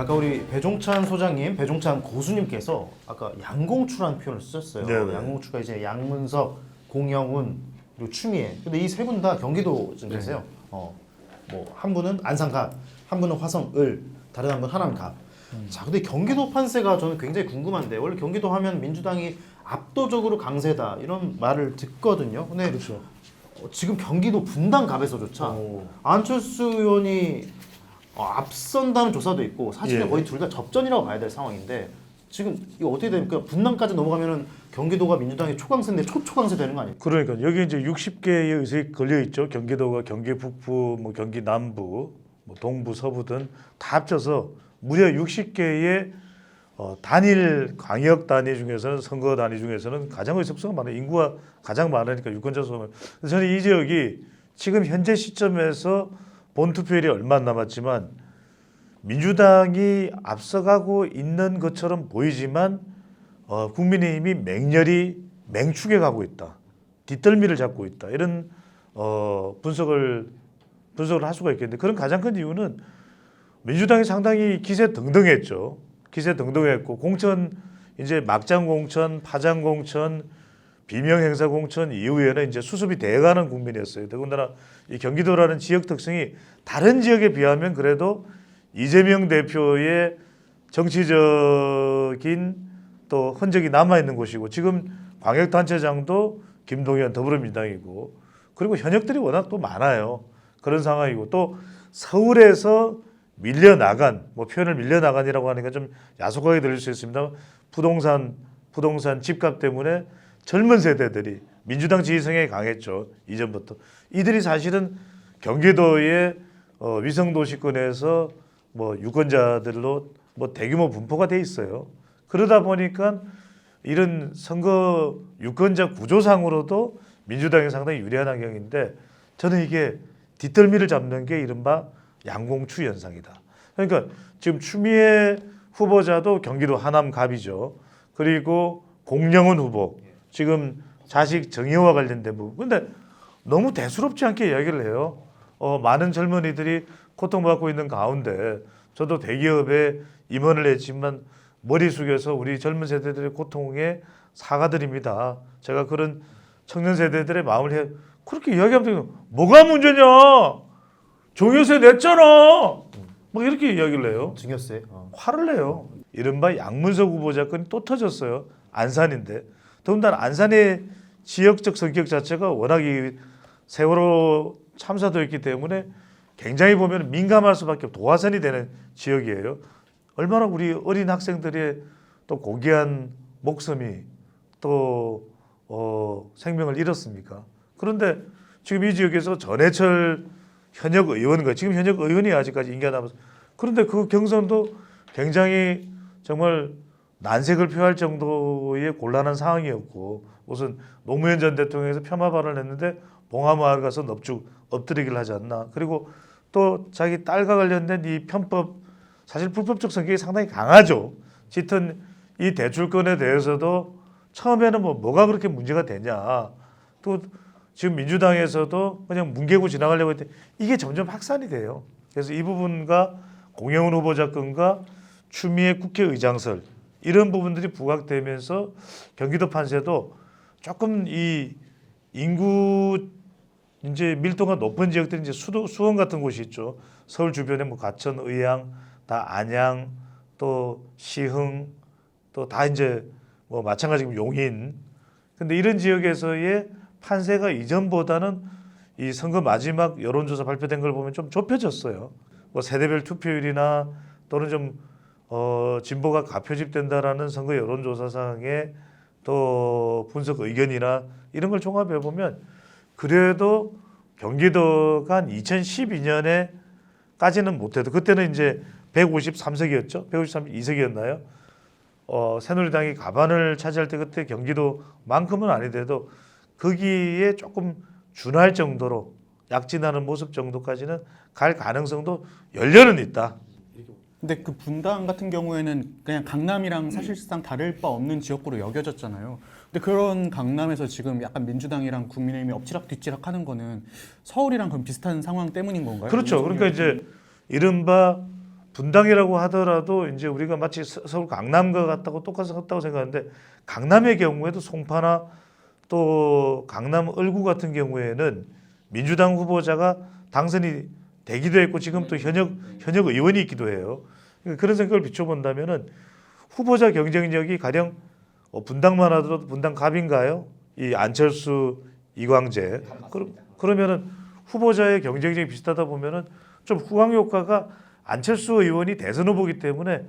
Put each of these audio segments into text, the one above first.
아까 우리 배종찬 소장님, 배종찬 고수님께서 아까 양공추라는 표현을 쓰셨어요. 네네. 양공추가 이제 양문석, 공영훈 그리고 추미애. 근데 이 세 분 다 경기도 좀 계세요. 뭐 한 분은 안산갑, 한 분은 화성을, 다른 한 분 하남갑. 자, 근데 경기도 판세가 저는 굉장히 궁금한데 원래 경기도 하면 민주당이 압도적으로 강세다 이런 말을 듣거든요. 근데 그렇죠. 지금 경기도 분당갑에서조차 안철수 의원이 앞선다는 조사도 있고 사실은 예. 거의 둘 다 접전이라고 봐야 될 상황인데 지금 이거 어떻게 됩니까? 분당까지 넘어가면은 경기도가 민주당의 초강세인데 초초강세 되는 거 아닙니까? 그러니까 여기 이제 60개의 의석이 걸려 있죠. 경기도가 경기 북부, 뭐 경기 남부, 뭐 동부, 서부 등 다 합쳐서 무려 60개의 단일 광역 단위 중에서는 선거 단위 중에서는 가장 의석수가 많아요. 인구가 가장 많으니까 유권자 수가 많아요. 그래서 저는 이 지역이 지금 현재 시점에서 본투표일이 얼마 안 남았지만 민주당이 앞서가고 있는 것처럼 보이지만 국민의힘이 맹렬히 맹축해 가고 있다. 뒷덜미를 잡고 있다. 이런 분석을 할 수가 있겠는데 그런 가장 큰 이유는 민주당이 상당히 기세 등등했죠. 기세 등등했고 공천 이제 막장 공천, 파장 공천, 비명 행사 공천 이후에는 이제 수습이 돼가는 국민이었어요. 더군다나 이 경기도라는 지역 특성이 다른 지역에 비하면 그래도 이재명 대표의 정치적인 또 흔적이 남아 있는 곳이고 지금 광역단체장도 김동연 더불어민주당이고 그리고 현역들이 워낙 또 많아요. 그런 상황이고 또 서울에서 밀려나간 뭐 표현을 밀려나간이라고 하니까 좀 야속하게 들릴 수 있습니다. 부동산 집값 때문에 젊은 세대들이 민주당 지지 성향이 강했죠. 이전부터 이들이 사실은 경기도의 위성도시권에서 뭐 유권자들로 뭐 대규모 분포가 돼 있어요. 그러다 보니까 이런 선거 유권자 구조상으로도 민주당이 상당히 유리한 환경인데 저는 이게 뒷덜미를 잡는 게 이른바 양공추 현상이다. 그러니까 지금 추미애 후보자도 경기도 하남갑이죠. 그리고 공영훈 후보 지금 자식 정의와 관련된 부분. 근데 너무 대수롭지 않게 이야기를 해요. 많은 젊은이들이 고통받고 있는 가운데 저도 대기업에 임원을 했지만 머리 숙여서 우리 젊은 세대들의 고통에 사과드립니다. 제가 그런 청년 세대들의 마음을 그렇게 이야기하면 뭐가 문제냐? 종효세 냈잖아. 막 이렇게 이야기를 해요. 증여세. 화를 내요. 이른바 양문석 후보자 건이 또 터졌어요. 안산인데. 더군다나 안산의 지역적 성격 자체가 워낙 이 세월호 참사도 있기 때문에 굉장히 보면 민감할 수밖에 없고 도화선이 되는 지역이에요. 얼마나 우리 어린 학생들의 또 고귀한 목숨이 또 생명을 잃었습니까? 그런데 지금 이 지역에서 전해철 현역 의원과 지금 현역 의원이 아직까지 임기가 남아서 그런데 그 경선도 굉장히 정말 난색을 표할 정도의 곤란한 상황이었고 무슨 노무현 전 대통령에서 폄하 발언을 했는데 봉하마을 가서 넙죽 엎드리기를 하지 않나. 그리고 또 자기 딸과 관련된 이 편법 사실 불법적 성격이 상당히 강하죠. 짙은 이 대출권에 대해서도 처음에는 뭐가 그렇게 문제가 되냐. 또 지금 민주당에서도 그냥 뭉개고 지나가려고 했는데 이게 점점 확산이 돼요. 그래서 이 부분과 공영훈 후보자 건과 추미애 국회의장설 이런 부분들이 부각되면서 경기도 판세도 조금 이 인구 이제 밀도가 높은 지역들이 이제 수원 같은 곳이 있죠. 서울 주변에 뭐 가천, 의양, 다 안양, 또 시흥, 또 다 이제 뭐 마찬가지고 용인. 근데 이런 지역에서의 판세가 이전보다는 이 선거 마지막 여론조사 발표된 걸 보면 좀 좁혀졌어요. 뭐 세대별 투표율이나 또는 좀 진보가 가표집된다라는 선거 여론조사상의 또 분석 의견이나 이런 걸 종합해 보면 그래도 경기도가 한 2012년에까지는 못해도 그때는 이제 153석이었죠. 153석이었나요? 새누리당이 가반을 차지할 때 그때 경기도만큼은 아니더라도 거기에 조금 준할 정도로 약진하는 모습 정도까지는 갈 가능성도 열려는 있다. 근데 그 분당 같은 경우에는 그냥 강남이랑 사실상 다를 바 없는 지역구로 여겨졌잖아요. 근데 그런 강남에서 지금 약간 민주당이랑 국민의힘이 엎치락뒤치락 하는 거는 서울이랑 그럼 비슷한 상황 때문인 건가요? 그렇죠. 그러니까 이제 이른바 분당이라고 하더라도 이제 우리가 마치 서울 강남과 같다고 똑같다고 생각하는데 강남의 경우에도 송파나 또 강남 을구 같은 경우에는 민주당 후보자가 당선이 되기도 했고 지금 또 현역 의원이 있기도 해요. 그러니까 그런 생각을 비춰본다면은 후보자 경쟁력이 가령 분당만 하더라도 분당 갑인가요? 이 안철수, 이광재. 그러면은 후보자의 경쟁력이 비슷하다 보면은 좀 후광 효과가 안철수 의원이 대선 후보이기 때문에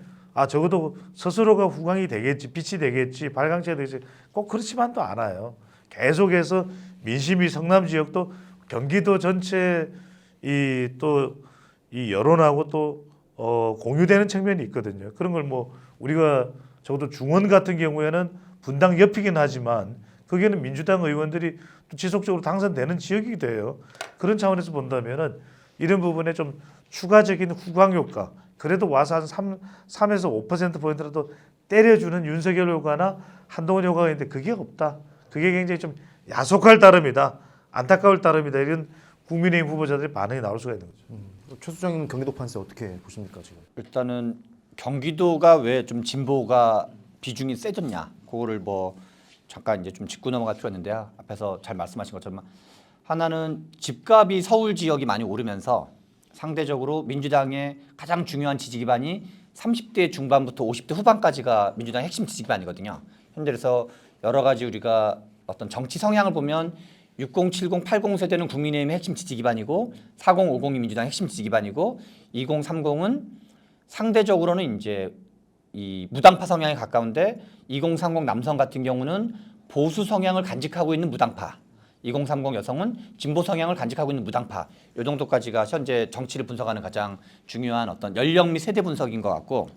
적어도 스스로가 후광이 되겠지, 빛이 되겠지, 발광체가 되겠지. 꼭 그렇지만도 않아요. 계속해서 민심이 성남 지역도 경기도 전체 이 여론하고 또 공유되는 측면이 있거든요. 그런 걸 뭐 우리가 적어도 중원 같은 경우에는 분당 옆이긴 하지만 거기에는 민주당 의원들이 또 지속적으로 당선되는 지역이기도 해요. 그런 차원에서 본다면은 이런 부분에 좀 추가적인 후광 효과, 그래도 와서 한 3에서 5%포인트라도 때려주는 윤석열 효과나 한동훈 효과가 있는데 그게 없다. 그게 굉장히 좀 야속할 따름이다. 안타까울 따름이다. 이런 국민의힘 후보자들의 반응이 나올 수가 있는 거죠. 최 소장님 경기도 판세 어떻게 보십니까 지금? 일단은 경기도가 왜 좀 진보가 비중이 세졌냐, 그거를 뭐 잠깐 이제 좀 짚고 넘어갈 필요가 있는데요. 앞에서 잘 말씀하신 것처럼 하나는 집값이 서울 지역이 많이 오르면서 상대적으로 민주당의 가장 중요한 지지 기반이 30대 중반부터 50대 후반까지가 민주당의 핵심 지지 기반이거든요. 현재에서 여러 가지 우리가 어떤 정치 성향을 보면 60, 70, 80 세대는 국민의힘의 핵심 지지 기반이고 40, 50이 민주당 핵심 지지 기반이고 20, 30은 상대적으로는 이제 이 무당파 성향에 가까운데 20, 30 남성 같은 경우는 보수 성향을 간직하고 있는 무당파, 20, 30 여성은 진보 성향을 간직하고 있는 무당파, 이 정도까지가 현재 정치를 분석하는 가장 중요한 어떤 연령 및 세대 분석인 것 같고,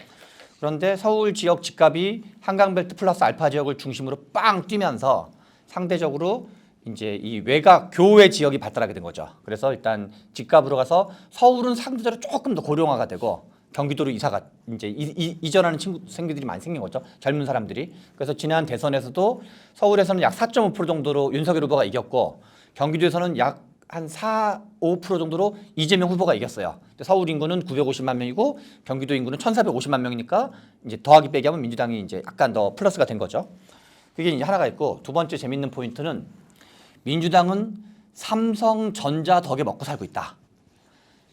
그런데 서울 지역 집값이 한강벨트 플러스 알파 지역을 중심으로 빵 뛰면서 상대적으로 이제 이 외곽 교외 지역이 발달하게 된 거죠. 그래서 일단 집값으로 가서 서울은 상대적으로 조금 더 고령화가 되고 경기도로 이사가 이제 이전하는 친구들이 많이 생긴 거죠. 젊은 사람들이. 그래서 지난 대선에서도 서울에서는 약 4.5% 정도로 윤석열 후보가 이겼고 경기도에서는 약 한 4, 5% 정도로 이재명 후보가 이겼어요. 서울 인구는 950만 명이고 경기도 인구는 1,450만 명이니까 이제 더하기 빼기 하면 민주당이 이제 약간 더 플러스가 된 거죠. 그게 이제 하나가 있고, 두 번째 재밌는 포인트는 민주당은 삼성전자 덕에 먹고 살고 있다.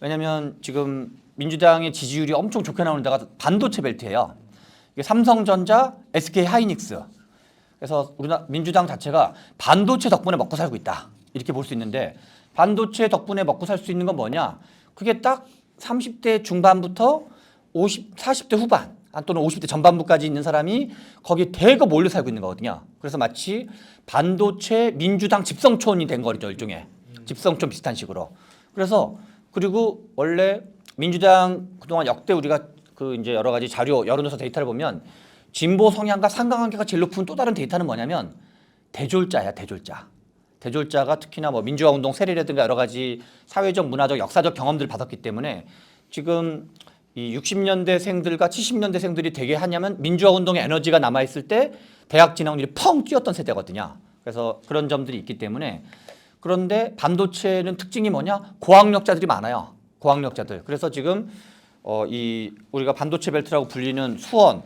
왜냐하면 지금 민주당의 지지율이 엄청 좋게 나오는 데가 반도체 벨트예요. 이게 삼성전자, SK 하이닉스. 그래서 우리나라 민주당 자체가 반도체 덕분에 먹고 살고 있다. 이렇게 볼 수 있는데, 반도체 덕분에 먹고 살 수 있는 건 뭐냐? 그게 딱 30대 중반부터 40대 후반 또는 50대 전반부까지 있는 사람이 거기에 대거 몰려 살고 있는 거거든요. 그래서 마치 반도체 민주당 집성촌이 된 거죠, 일종의. 집성촌 비슷한 식으로. 그래서 그리고 원래 민주당 그동안 역대 우리가 그 이제 여러 가지 자료, 여론조사 데이터를 보면 진보 성향과 상관관계가 제일 높은 또 다른 데이터는 뭐냐면 대졸자야, 대졸자. 대졸자가 특히나 뭐 민주화 운동 세례라든가 여러 가지 사회적, 문화적, 역사적 경험들을 받았기 때문에 지금 이 60년대생들과 70년대생들이 되게 하냐면 민주화 운동의 에너지가 남아 있을 때 대학 진학률이 펑 뛰었던 세대거든요. 그래서 그런 점들이 있기 때문에. 그런데 반도체는 특징이 뭐냐? 고학력자들이 많아요. 고학력자들. 그래서 지금 이 우리가 반도체 벨트라고 불리는 수원,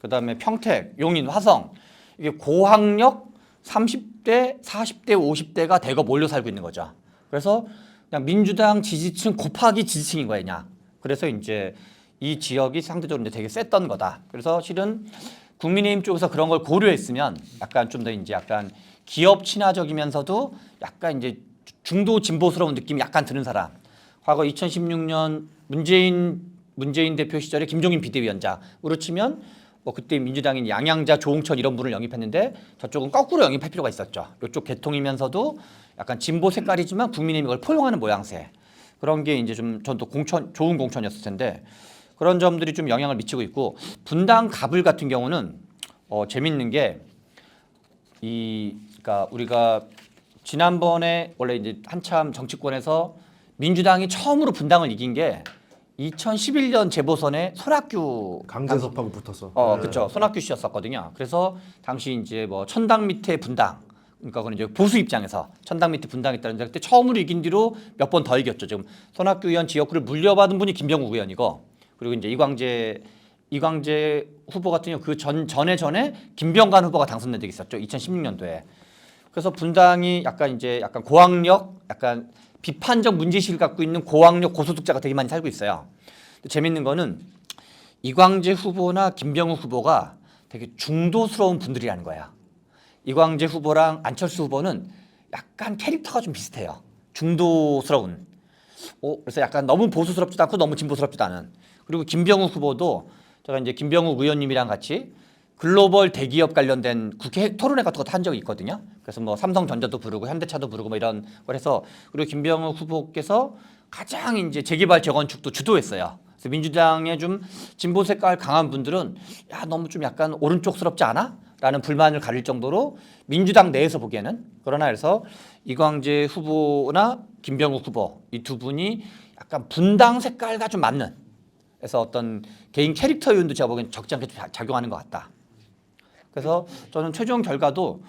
그다음에 평택, 용인, 화성, 이게 고학력 30대, 40대, 50대가 대거 몰려 살고 있는 거죠. 그래서 그냥 민주당 지지층 곱하기 지지층인 거냐. 그래서 이제 이 지역이 상대적으로 이제 되게 셌던 거다. 그래서 실은 국민의힘 쪽에서 그런 걸 고려했으면 약간 좀 더 이제 약간 기업 친화적이면서도 약간 이제 중도 진보스러운 느낌이 약간 드는 사람. 과거 2016년 문재인 대표 시절에 김종인 비대위원장으로 치면 뭐 그때 민주당인 양양자, 조홍천 이런 분을 영입했는데 저쪽은 거꾸로 영입할 필요가 있었죠. 이쪽 계통이면서도 약간 진보 색깔이지만 국민의힘이 이걸 포용하는 모양새. 그런 게 이제 좀 전또 좋은 공천이었을 텐데 그런 점들이 좀 영향을 미치고 있고, 분당 가불 같은 경우는 재밌는 게 그러니까 우리가 지난번에 원래 이제 한참 정치권에서 민주당이 처음으로 분당을 이긴 게 2011년 재보선에 손학규 강재섭하고 붙어서. 그렇죠. 손학규 씨였었거든요. 그래서 당시 이제 뭐 천당 밑에 분당, 그러니까 그건 이제 보수 입장에서 천당 밑에 분당이 있다는데 그때 처음으로 이긴 뒤로 몇 번 더 이겼죠. 지금 손학규 의원 지역구를 물려받은 분이 김병욱 의원이고, 그리고 이제 이광재 후보 같은 경우 그 전에 김병관 후보가 당선된 적이 있었죠. 2016년도에. 그래서 분당이 약간 고학력, 약간 비판적 문제의식을 갖고 있는 고학력 고소득자가 되게 많이 살고 있어요. 재밌는 거는 이광재 후보나 김병욱 후보가 되게 중도스러운 분들이라는 거야. 이광재 후보랑 안철수 후보는 약간 캐릭터가 좀 비슷해요. 중도스러운. 그래서 약간 너무 보수스럽지도 않고 너무 진보스럽지도 않은. 그리고 김병욱 후보도 제가 이제 김병욱 의원님이랑 같이 글로벌 대기업 관련된 국회 토론회 같은 거 한 적이 있거든요. 그래서 뭐 삼성전자도 부르고 현대차도 부르고 뭐 이런 걸 해서 그리고 김병욱 후보께서 가장 이제 재개발 재건축도 주도했어요. 그래서 민주당의 좀 진보 색깔 강한 분들은 야 너무 좀 약간 오른쪽스럽지 않아? 라는 불만을 가릴 정도로 민주당 내에서 보기에는 그러나 그래서 이광재 후보나 김병욱 후보 이 두 분이 약간 분당 색깔과 좀 맞는 그래서 어떤 개인 캐릭터 요인도 제가 보기엔 적지 않게 작용하는 것 같다. 그래서 저는 최종 결과도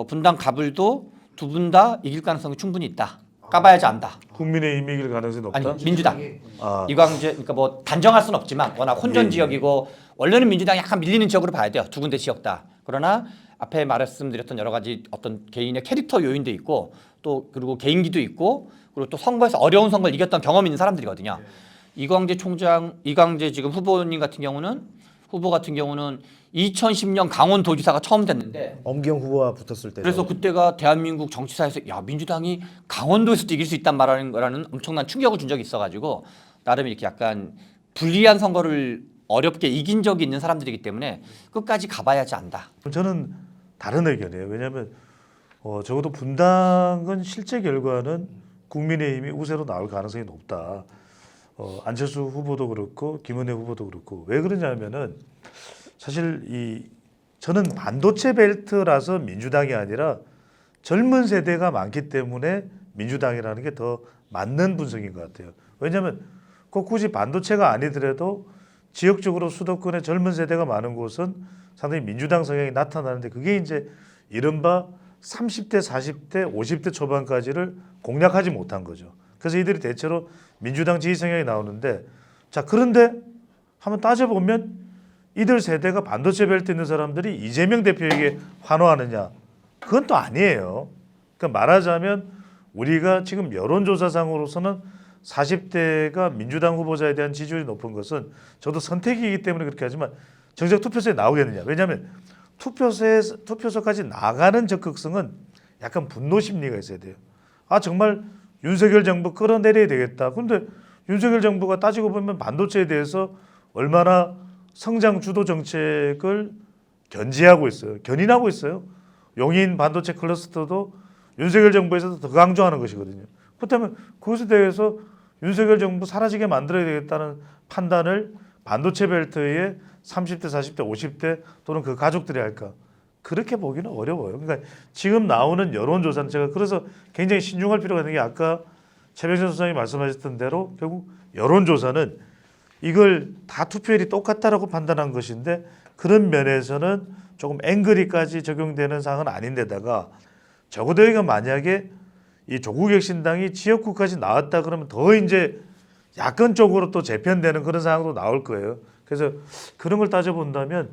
분당 가불도 두 분 다 이길 가능성이 충분히 있다. 까봐야지 안다. 국민의힘이 이길 가능성이 높다. 아니 민주당. 아. 이광재 그러니까 뭐 단정할 수는 없지만 워낙 혼전 예. 지역이고 원래는 민주당이 약간 밀리는 지역으로 봐야 돼요. 두 군데 지역 다. 그러나 앞에 말씀드렸던 여러 가지 어떤 개인의 캐릭터 요인도 있고 또 그리고 개인기도 있고 그리고 또 선거에서 어려운 선거를 이겼던 경험 있는 사람들이거든요. 이광재 지금 후보 같은 경우는 2010년 강원도지사가 처음 됐는데 엄기영 후보와 붙었을 때. 그래서 그때가 대한민국 정치사에서 야 민주당이 강원도에서도 이길 수 있단 말하는 거라는 엄청난 충격을 준 적이 있어가지고 나름 이렇게 약간 불리한 선거를 어렵게 이긴 적이 있는 사람들이기 때문에 끝까지 가봐야지 안다. 저는 다른 의견이에요. 왜냐하면 적어도 분당은 실제 결과는 국민의힘이 우세로 나올 가능성이 높다. 안철수 후보도 그렇고 김은혜 후보도 그렇고 왜 그러냐면은 사실 저는 반도체 벨트라서 민주당이 아니라 젊은 세대가 많기 때문에 민주당이라는 게 더 맞는 분석인 것 같아요. 왜냐하면 꼭 굳이 반도체가 아니더라도 지역적으로 수도권에 젊은 세대가 많은 곳은 상당히 민주당 성향이 나타나는데 그게 이제 이른바 30대, 40대, 50대 초반까지를 공략하지 못한 거죠. 그래서 이들이 대체로 민주당 지지 성향이 나오는데 자 그런데 한번 따져보면 이들 세대가 반도체 벨트 있는 사람들이 이재명 대표에게 환호하느냐 그건 또 아니에요. 그러니까 말하자면 우리가 지금 여론조사상으로서는 40대가 민주당 후보자에 대한 지지율이 높은 것은 저도 선택이기 때문에 그렇게 하지만 정작 투표소에 나오겠느냐. 왜냐하면 투표소까지 나가는 적극성은 약간 분노 심리가 있어야 돼요. 아 정말 윤석열 정부 끌어내려야 되겠다. 그런데 윤석열 정부가 따지고 보면 반도체에 대해서 얼마나 성장 주도 정책을 견지하고 있어요. 견인하고 있어요. 용인 반도체 클러스터도 윤석열 정부에서도 더 강조하는 것이거든요. 그렇다면 그것에 대해서 윤석열 정부 사라지게 만들어야 되겠다는 판단을 반도체 벨트의 30대, 40대, 50대 또는 그 가족들이 할까? 그렇게 보기는 어려워요. 그러니까 지금 나오는 여론조사는 제가 그래서 굉장히 신중할 필요가 있는 게 아까 최백선 소장이 말씀하셨던 대로 결국 여론조사는 이걸 다 투표율이 똑같다라고 판단한 것인데 그런 면에서는 조금 앵그리까지 적용되는 사항은 아닌데다가 적어도 이거 만약에 이 조국혁신당이 지역구까지 나왔다 그러면 더 이제 야권 쪽으로 또 재편되는 그런 상황도 나올 거예요. 그래서 그런 걸 따져본다면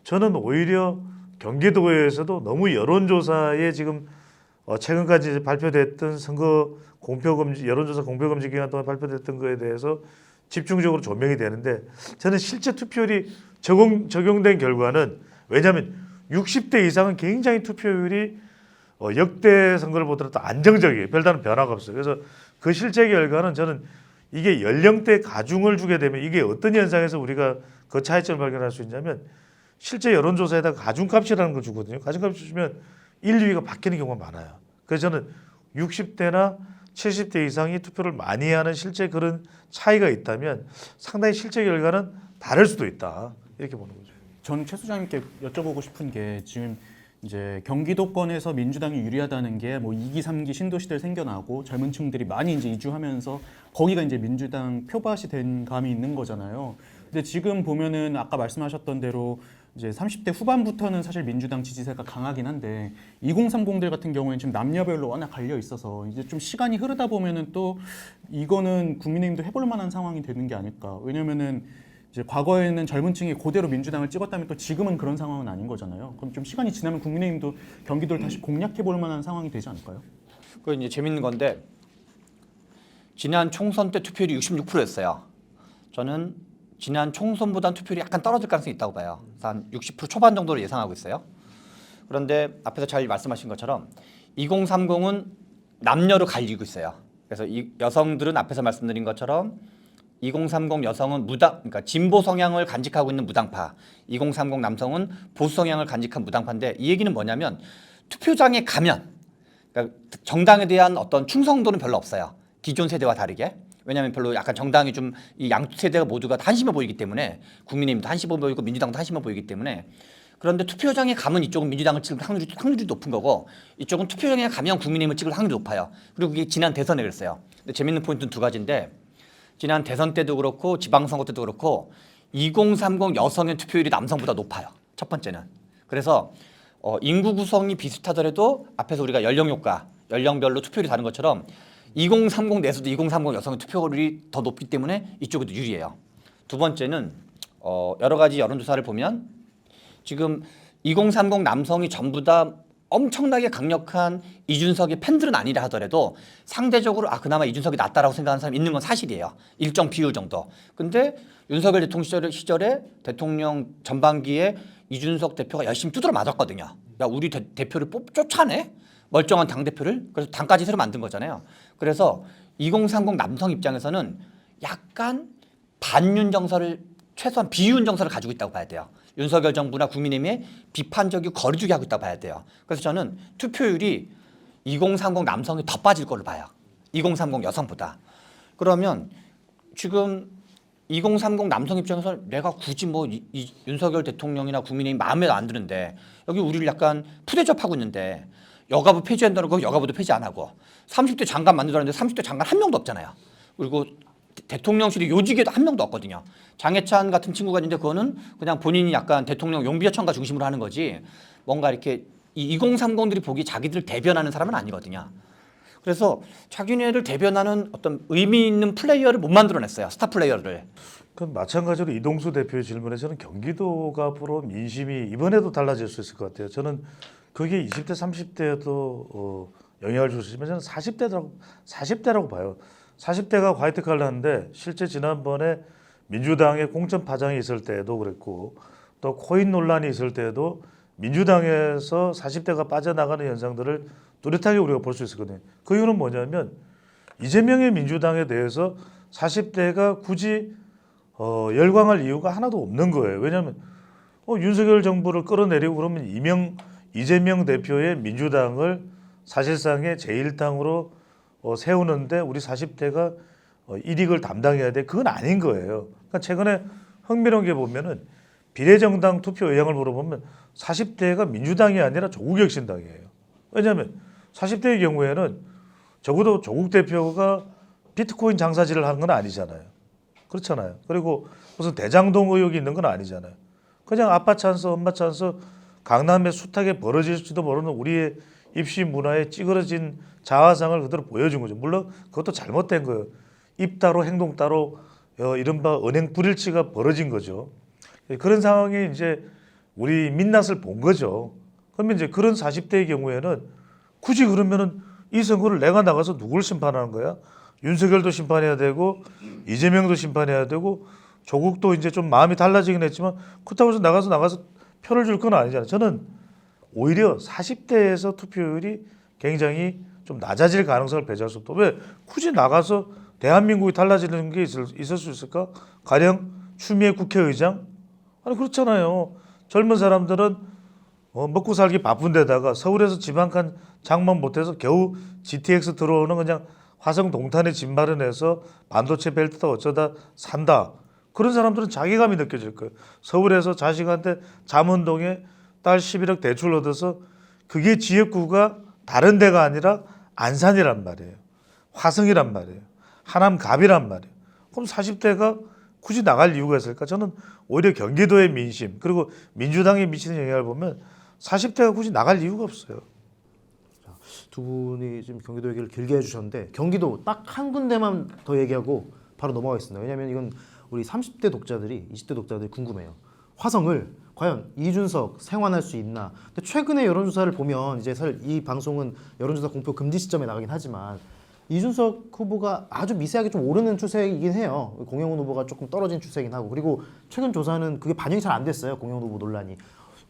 저는 오히려 경기도에서도 너무 여론조사에 지금 최근까지 발표됐던 선거 공표금지 여론조사 공표금지 기간 동안 발표됐던 거에 대해서 집중적으로 조명이 되는데 저는 실제 투표율이 적용된 결과는 왜냐하면 60대 이상은 굉장히 투표율이 역대 선거를 보더라도 안정적이에요. 별다른 변화가 없어요. 그래서 그 실제 결과는 저는 이게 연령대 가중을 주게 되면 이게 어떤 현상에서 우리가 그 차이점을 발견할 수 있냐면 실제 여론조사에다가 가중값이라는 걸 주거든요. 가중값을 주면 1, 2위가 바뀌는 경우가 많아요. 그래서 저는 60대나 70대 이상이 투표를 많이 하는 실제 그런 차이가 있다면 상당히 실제 결과는 다를 수도 있다. 이렇게 보는 거죠. 전 최 소장님께 여쭤보고 싶은 게 지금 이제 경기도권에서 민주당이 유리하다는 게 뭐 2기, 3기 신도시들 생겨나고 젊은 층들이 많이 이제 이주하면서 거기가 이제 민주당 표밭이 된 감이 있는 거잖아요. 근데 지금 보면은 아까 말씀하셨던 대로 이제 30대 후반부터는 사실 민주당 지지세가 강하긴 한데 2030들 같은 경우에는 지금 남녀별로 워낙 갈려 있어서 이제 좀 시간이 흐르다 보면은 또 이거는 국민의힘도 해볼 만한 상황이 되는 게 아닐까. 왜냐면은 이제 과거에는 젊은 층이 그대로 민주당을 찍었다면 또 지금은 그런 상황은 아닌 거잖아요. 그럼 좀 시간이 지나면 국민의힘도 경기도를 다시 공략해 볼 만한 상황이 되지 않을까요? 그 이제 재밌는 건데 지난 총선 때 투표율이 66%였어요. 저는 지난 총선보다는 투표율이 약간 떨어질 가능성이 있다고 봐요. 그래서 한 60% 초반 정도를 예상하고 있어요. 그런데 앞에서 잘 말씀하신 것처럼 2030은 남녀로 갈리고 있어요. 그래서 이 여성들은 앞에서 말씀드린 것처럼 2030 여성은 그러니까 진보 성향을 간직하고 있는 무당파, 2030 남성은 보수 성향을 간직한 무당파인데 이 얘기는 뭐냐면 투표장에 가면 그러니까 정당에 대한 어떤 충성도는 별로 없어요. 기존 세대와 다르게. 왜냐하면 별로 약간 정당이 좀 이 양 세대가 모두가 한심해 보이기 때문에 국민의힘도 한심해 보이고 민주당도 한심해 보이기 때문에 그런데 투표장에 가면 이쪽은 민주당을 찍을 확률이 높은 거고 이쪽은 투표장에 가면 국민의힘을 찍을 확률이 높아요. 그리고 이게 지난 대선에 그랬어요. 근데 재밌는 포인트는 두 가지인데 지난 대선 때도 그렇고 지방선거 때도 그렇고 2030 여성의 투표율이 남성보다 높아요. 첫 번째는. 그래서 인구 구성이 비슷하더라도 앞에서 우리가 연령 효과, 연령별로 투표율이 다른 것처럼 2030 내에서도 2030 여성의 투표율이 더 높기 때문에 이쪽에도 유리해요. 두 번째는 여러 가지 여론조사를 보면 지금 2030 남성이 전부 다 엄청나게 강력한 이준석의 팬들은 아니라 하더라도 상대적으로 그나마 이준석이 낫다라고 생각하는 사람이 있는 건 사실이에요. 일정 비율 정도. 근데 윤석열 대통령 시절에 대통령 전반기에 이준석 대표가 열심히 두드러 맞았거든요. 야, 우리 대표를 쫓아내? 멀쩡한 당대표를? 그래서 당까지 새로 만든 거잖아요. 그래서 2030 남성 입장에서는 약간 반윤 정서를 최소한 비윤 정서를 가지고 있다고 봐야 돼요. 윤석열 정부나 국민의힘에 비판적이고 거리두기 하고 있다고 봐야 돼요. 그래서 저는 투표율이 2030 남성이 더 빠질 걸로 봐요. 2030 여성보다. 그러면 지금 2030 남성 입장에서 내가 굳이 이 윤석열 대통령이나 국민의힘 마음에 안 드는데 여기 우리를 약간 푸대접하고 있는데 여가부 폐지한다는 거 여가부도 폐지 안 하고 30대 장관 만들었는데 30대 장관 한 명도 없잖아요. 그리고 대통령실이 요직에도 한 명도 없거든요. 장해찬 같은 친구가 있는데 그거는 그냥 본인이 약간 대통령 용비어천가 중심으로 하는 거지 뭔가 이렇게 이 2030들이 보기 자기들을 대변하는 사람은 아니거든요. 그래서 자기네를 대변하는 어떤 의미 있는 플레이어를 못 만들어냈어요. 스타 플레이어를. 그 마찬가지로 이동수 대표의 질문에 저는 경기도가 앞으로 민심이 이번에도 달라질 수 있을 것 같아요. 저는 그게 20대 30대에도 영향을 줄 수 있지만 저는 40대라고 봐요. 40대가 화이트 칼라인데 실제 지난번에 민주당의 공천 파장이 있을 때도 그랬고 또 코인 논란이 있을 때도 민주당에서 40대가 빠져나가는 현상들을 뚜렷하게 우리가 볼 수 있었거든요. 그 이유는 뭐냐면 이재명의 민주당에 대해서 40대가 굳이 열광할 이유가 하나도 없는 거예요. 왜냐하면 윤석열 정부를 끌어내리고 그러면 이재명 대표의 민주당을 사실상의 제1당으로 세우는데 우리 40대가 이익을 담당해야 돼. 그건 아닌 거예요. 그러니까 최근에 흥미로운 게 보면은 비례정당 투표 의향을 물어보면 40대가 민주당이 아니라 조국혁신당이에요. 왜냐하면 40대의 경우에는 적어도 조국 대표가 비트코인 장사질을 하는 건 아니잖아요. 그렇잖아요. 그리고 무슨 대장동 의혹이 있는 건 아니잖아요. 그냥 아빠 찬스, 엄마 찬스, 강남에 숱하게 벌어질지도 모르는 우리의 입시 문화에 찌그러진 자화상을 그대로 보여준 거죠. 물론 그것도 잘못된 거예요. 입 따로 행동 따로 이른바 은행 불일치가 벌어진 거죠. 그런 상황이 이제 우리 민낯을 본 거죠. 그러면 이제 그런 40대의 경우에는 굳이 그러면은 이 선거를 내가 나가서 누굴 심판하는 거야? 윤석열도 심판해야 되고 이재명도 심판해야 되고 조국도 이제 좀 마음이 달라지긴 했지만 그렇다고 해서 나가서 표를 줄 건 아니잖아요. 저는 오히려 40대에서 투표율이 굉장히 좀 낮아질 가능성을 배제할 수 없다. 왜 굳이 나가서 대한민국이 달라지는 게 있을 수 있을까? 가령 추미애 국회의장? 아니 그렇잖아요. 젊은 사람들은 먹고 살기 바쁜데다가 서울에서 집 한 칸 장만 못해서 겨우 GTX 들어오는 그냥 화성 동탄에 집 마련해서 반도체 벨트다 어쩌다 산다. 그런 사람들은 자괴감이 느껴질 거예요. 서울에서 자식한테 잠원동에 딸 11억 대출 얻어서 그게 지역구가 다른 데가 아니라 안산이란 말이에요. 화성이란 말이에요. 하남갑이란 말이에요. 그럼 40대가 굳이 나갈 이유가 있을까? 저는 오히려 경기도의 민심 그리고 민주당에 미치는 영향을 보면 40대가 굳이 나갈 이유가 없어요. 두 분이 지금 경기도 얘기를 길게 해주셨는데 경기도 딱 한 군데만 더 얘기하고 바로 넘어가겠습니다. 왜냐하면 이건 우리 30대 독자들이 20대 독자들이 궁금해요. 화성을 과연 이준석 생환할 수 있나? 근데 최근의 여론조사를 보면 이제 사실 이 방송은 여론조사 공표 금지 시점에 나가긴 하지만 이준석 후보가 아주 미세하게 좀 오르는 추세이긴 해요. 공영훈 후보가 조금 떨어진 추세이긴 하고 그리고 최근 조사는 그게 반영이 잘 안 됐어요. 공영훈 후보 논란이.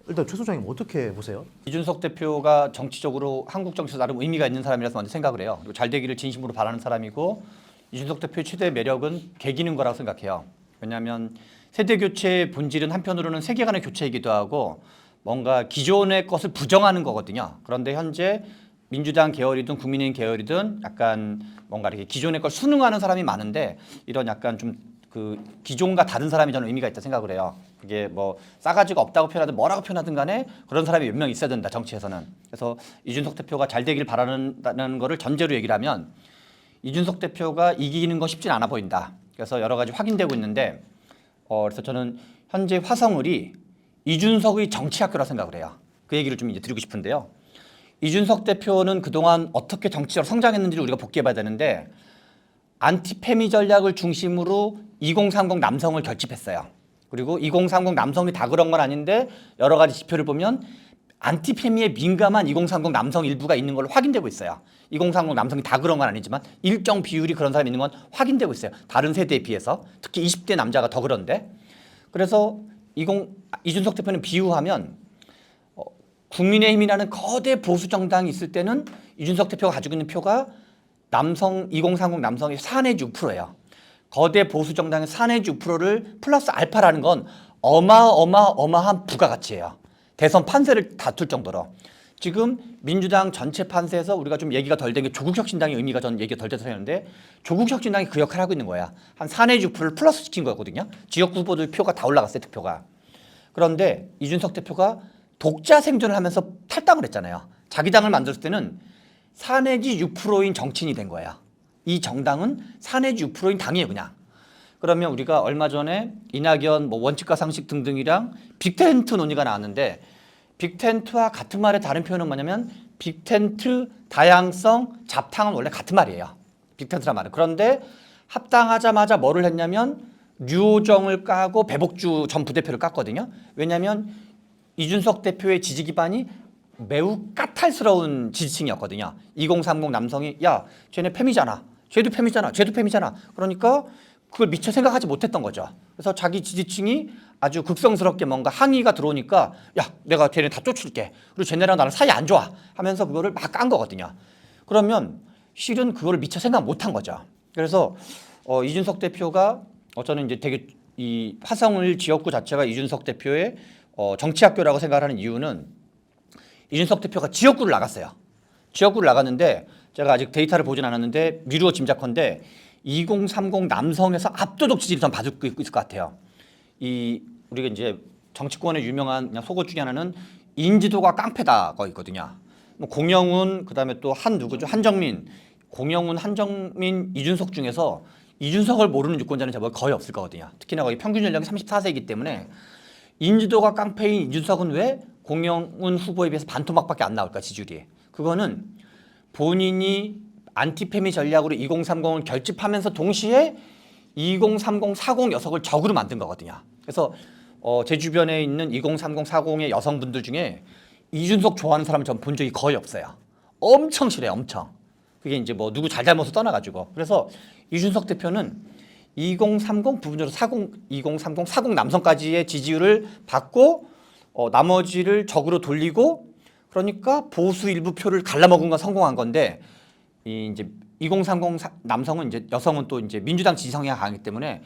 일단 최 소장님 어떻게 보세요? 이준석 대표가 정치적으로 한국 정치에서 나름 의미가 있는 사람이라서 먼저 생각을 해요. 그리고 잘 되기를 진심으로 바라는 사람이고 이준석 대표의 최대 매력은 개기는 거라고 생각해요. 왜냐하면 세대 교체의 본질은 한편으로는 세계관의 교체이기도 하고 뭔가 기존의 것을 부정하는 거거든요. 그런데 현재 민주당 계열이든 국민의힘 계열이든 약간 뭔가 이렇게 기존의 걸 순응하는 사람이 많은데 이런 약간 좀 그 기존과 다른 사람이 저는 의미가 있다 생각을 해요. 그게 뭐 싸가지가 없다고 표현하든 뭐라고 표현하든 간에 그런 사람이 몇 명 있어야 된다 정치에서는. 그래서 이준석 대표가 잘 되길 바라는 거를 전제로 얘기를 하면 이준석 대표가 이기는 거 쉽진 않아 보인다. 그래서 여러 가지 확인되고 있는데 그래서 저는 현재 화성을이 이준석의 정치학교라 생각을 해요. 그 얘기를 좀 이제 드리고 싶은데요. 이준석 대표는 그동안 어떻게 정치적으로 성장했는지를 우리가 복귀해봐야 되는데 안티페미 전략을 중심으로 2030 남성을 결집했어요. 그리고 2030 남성이 다 그런 건 아닌데 여러 가지 지표를 보면 안티페미에 민감한 2030 남성 일부가 있는 걸로 확인되고 있어요. 2030 남성이 다 그런 건 아니지만 일정 비율이 그런 사람이 있는 건 확인되고 있어요. 다른 세대에 비해서. 특히 20대 남자가 더 그런데. 그래서 이준석 대표는 비유하면 국민의힘이라는 거대 보수 정당이 있을 때는 이준석 대표가 가지고 있는 표가 남성 2030 남성의 4 내지 6%예요. 거대 보수 정당의 4 내지 6%를 플러스 알파라는 건 어마어마한 부가가치예요. 대선 판세를 다툴 정도로. 지금 민주당 전체 판세에서 우리가 좀 얘기가 덜 된 게 조국혁신당의 의미가 전 얘기가 덜 돼서 했는데 조국혁신당이 그 역할을 하고 있는 거야. 한 4 내지 6%를 플러스 시킨 거거든요. 지역 후보들 표가 다 올라갔어요. 득표가. 그런데 이준석 대표가 독자 생존을 하면서 탈당을 했잖아요. 자기 당을 만들었을 때는 4 내지 6%인 정치인이 된 거예요. 이 정당은 4 내지 6%인 당이에요 그냥. 그러면 우리가 얼마 전에 이낙연 뭐 원칙과 상식 등등이랑 빅텐트 논의가 나왔는데 빅텐트와 같은 말의 다른 표현은 뭐냐면 빅텐트, 다양성, 잡탕은 원래 같은 말이에요. 빅텐트란 말은. 그런데 합당하자마자 뭐를 했냐면 류호정을 까고 배복주 전 부대표를 깠거든요. 왜냐하면 이준석 대표의 지지 기반이 매우 까탈스러운 지지층이었거든요. 2030 남성이 야 쟤네 페미잖아. 쟤도 페미잖아. 쟤도 페미잖아. 그러니까 그걸 미처 생각하지 못했던 거죠. 그래서 자기 지지층이 아주 극성스럽게 뭔가 항의가 들어오니까 야 내가 쟤네 다 쫓을게. 그리고 쟤네랑 나랑 사이 안 좋아 하면서 그거를 막 깐 거거든요. 그러면 실은 그거를 미처 생각 못한 거죠. 그래서 이준석 대표가 저는 이제 되게 이 화성을 지역구 자체가 이준석 대표의 정치학교라고 생각하는 이유는 이준석 대표가 지역구를 나갔어요. 지역구를 나갔는데 제가 아직 데이터를 보진 않았는데 미루어 짐작컨대 2030 남성에서 압도적 지지를 전 받을 수 있을 것 같아요. 우리가 이제 정치권의 유명한 그냥 속옷 중에 하나는 인지도가 깡패다가 있거든요. 뭐 공영훈 그다음에 또 누구죠? 한정민, 공영훈, 한정민, 이준석 중에서 이준석을 모르는 유권자는 제가 거의 없을 거거든요. 특히나 거기 평균 연령이 34세이기 때문에 인지도가 깡패인 이준석은 왜 공영훈 후보에 비해서 반토막밖에 안 나올까 지지율이. 그거는 본인이 안티페미 전략으로 2030을 결집하면서 동시에 2030, 40 녀석을 적으로 만든 거거든요. 그래서 제 주변에 있는 2030, 40의 여성분들 중에 이준석 좋아하는 사람을 전 본 적이 거의 없어요. 엄청 싫어요, 엄청. 그게 이제 뭐 누구 잘잘못을 떠나가지고. 그래서 이준석 대표는 2030 부분적으로 2030, 40 남성까지의 지지율을 받고 나머지를 적으로 돌리고 그러니까 보수 일부 표를 갈라먹은 건 성공한 건데 이제 2030 남성은 이제 여성은 또 이제 민주당 지지 성향이 강하기 때문에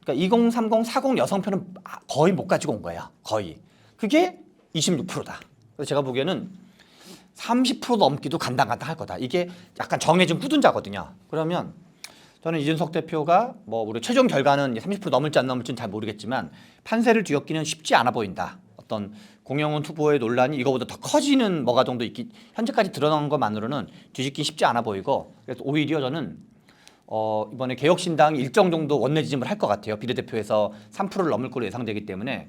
그러니까 2030, 40 여성표는 거의 못 가지고 온 거예요. 거의. 그게 26%다. 그래서 제가 보기에는 30% 넘기도 간당간당할 거다. 이게 약간 정해진 후둔자거든요. 그러면 저는 이준석 대표가 뭐 우리 최종 결과는 30% 넘을지 안 넘을지는 잘 모르겠지만 판세를 뒤엎기는 쉽지 않아 보인다. 어떤 공영훈 후보의 논란이 이거보다 더 커지는 뭐가 정도 있기 현재까지 드러난 것만으로는 뒤집기 쉽지 않아 보이고 그래서 오히려 저는 이번에 개혁신당이 일정 정도 원내 지짐을 할 것 같아요. 비례대표에서 3%를 넘을 걸로 예상되기 때문에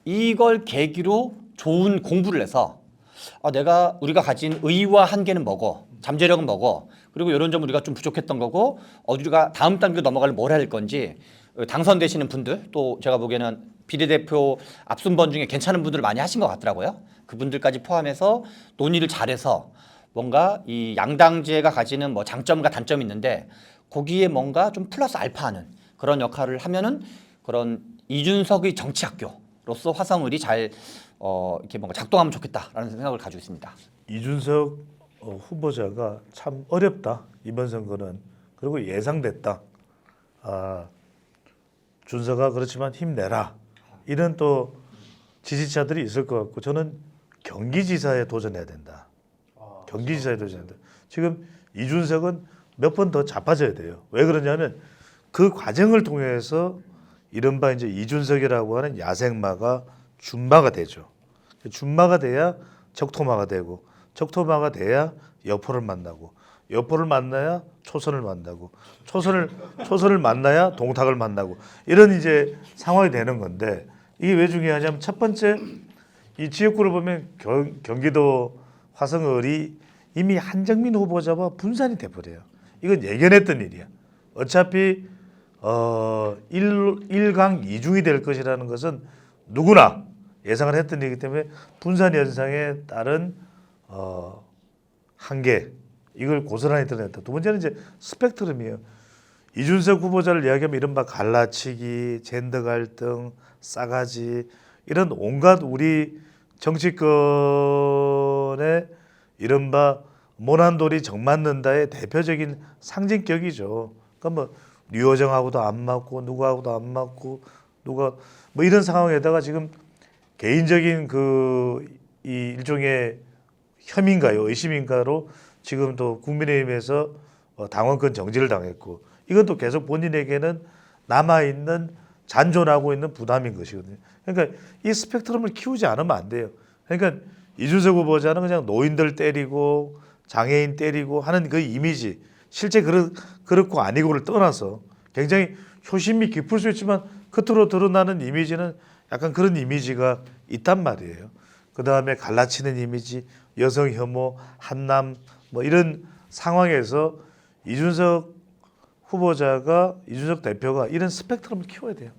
이걸 계기로 좋은 공부를 해서 우리가 가진 의와 한계는 뭐고 잠재력은 뭐고 그리고 이런 점 우리가 좀 부족했던 거고 우리가 다음 단계로 넘어갈 뭘 할 건지 당선되시는 분들 또 제가 보기에는 비례대표 앞순번 중에 괜찮은 분들을 많이 하신 것 같더라고요. 그분들까지 포함해서 논의를 잘해서 뭔가 이 양당제가 가지는 뭐 장점과 단점이 있는데 거기에 뭔가 좀 플러스 알파하는 그런 역할을 하면은 그런 이준석의 정치학교로서 화성을이 잘 이렇게 뭔가 작동하면 좋겠다라는 생각을 가지고 있습니다. 이준석 후보자가 참 어렵다 이번 선거는. 그리고 예상됐다. 준석아 그렇지만 힘내라. 이런 또 지지자들이 있을 것 같고 저는 경기지사에 도전해야 된다. 경기지사에 도전해야 된다. 지금 이준석은 몇 번 더 자빠져야 돼요. 왜 그러냐면 그 과정을 통해서 이른바 이제 이준석이라고 하는 야생마가 준마가 되죠. 준마가 돼야 적토마가 되고 적토마가 돼야 여포를 만나고 여포를 만나야 초선을 만나고 초선을 만나야 동탁을 만나고 이런 이제 상황이 되는 건데 이게 왜 중요하냐면 첫 번째 이 지역구를 보면 경기도 화성을이 이미 한정민 후보자와 분산이 돼버려요. 이건 예견했던 일이야. 어차피 1강 2중이 될 것이라는 것은 누구나 예상을 했던 일이기 때문에 분산 현상에 따른 한계 이걸 고스란히 드러냈다. 두 번째는 이제 스펙트럼이에요. 이준석 후보자를 이야기하면 이른바 갈라치기, 젠더 갈등, 싸가지 이런 온갖 우리 정치권의 이른바 모난돌이 정맞는다의 대표적인 상징격이죠. 그러니까 뭐 류호정하고도 안 맞고 누구하고도 안 맞고 누가 뭐 이런 상황에다가 지금 개인적인 이 일종의 혐의인가요, 의심인가로 지금 또 국민의힘에서 당원권 정지를 당했고 이건 또 계속 본인에게는 남아 있는 잔존하고 있는 부담인 것이거든요. 그러니까 이 스펙트럼을 키우지 않으면 안 돼요. 그러니까 이준석 후보자는 그냥 노인들 때리고 장애인 때리고 하는 그 이미지 실제 그렇고 아니고를 떠나서 굉장히 효심이 깊을 수 있지만 겉으로 드러나는 이미지는 약간 그런 이미지가 있단 말이에요. 그 다음에 갈라치는 이미지, 여성 혐오, 한남 뭐 이런 상황에서 이준석 대표가 이런 스펙트럼을 키워야 돼요.